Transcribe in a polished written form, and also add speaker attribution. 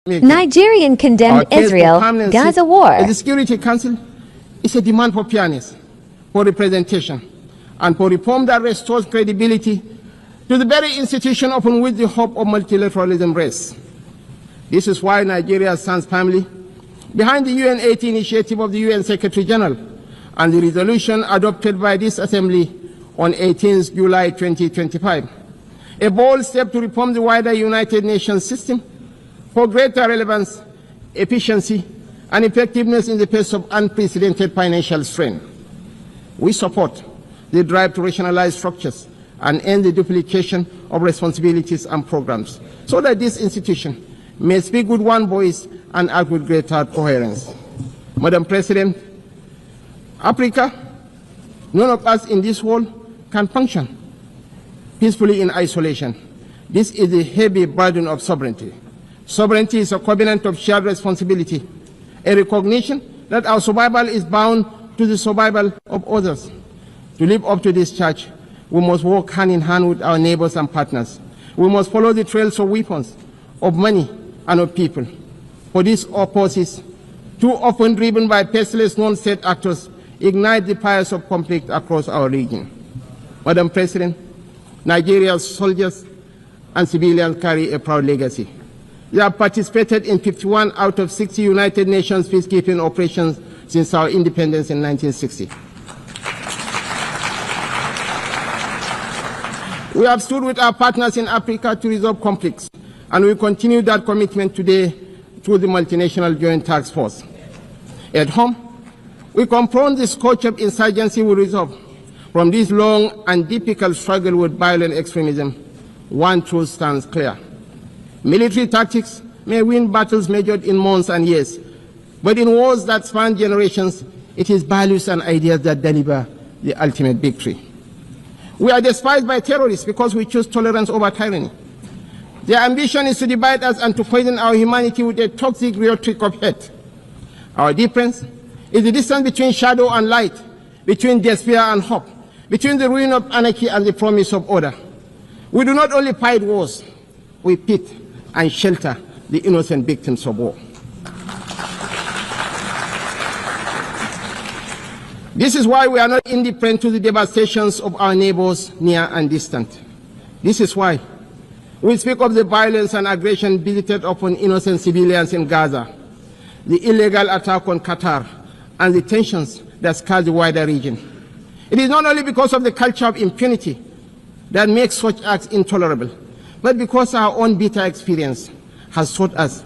Speaker 1: Nigerian condemned Israel Gaza war.
Speaker 2: The Security Council is a demand for fairness, for representation, and for reform that restores credibility to the very institution upon which the hope of multilateralism rests. This is why Nigeria stands firmly behind the UN-80 initiative of the UN Secretary General and the resolution adopted by this Assembly on 18 July 2025, a bold step to reform the wider United Nations system for greater relevance, efficiency, and effectiveness in the face of unprecedented financial strain. We support the drive to rationalize structures and end the duplication of responsibilities and programs, so that this institution may speak with one voice and act with greater coherence. Madam President, Africa, none of us in this world can function peacefully in isolation. This is the heavy burden of sovereignty. Sovereignty is a covenant of shared responsibility, a recognition that our survival is bound to the survival of others. To live up to this charge, we must work hand in hand with our neighbors and partners. We must follow the trails of weapons, of money, and of people. For these forces, too often driven by faceless non-state actors, ignite the fires of conflict across our region. Madam President, Nigeria's soldiers and civilians carry a proud legacy. They have participated in 51 out of 60 United Nations peacekeeping operations since our independence in 1960. We have stood with our partners in Africa to resolve conflicts, and we continue that commitment today through the Multinational Joint Task Force. At home, we confront the scourge of insurgency we resolve. From this long and difficult struggle with violent extremism, one truth stands clear. Military tactics may win battles measured in months and years, but in wars that span generations, it is values and ideas that deliver the ultimate victory. We are despised by terrorists because we choose tolerance over tyranny. Their ambition is to divide us and to poison our humanity with a toxic rhetoric of hate. Our difference is the distance between shadow and light, between despair and hope, between the ruin of anarchy and the promise of order. We do not only fight wars, we pit and shelter the innocent victims of war. This is why we are not indifferent to the devastations of our neighbors near and distant. This is why we speak of the violence and aggression visited upon innocent civilians in Gaza, the illegal attack on Qatar, and the tensions that scar the wider region. It is not only because of the culture of impunity that makes such acts intolerable, but because our own bitter experience has taught us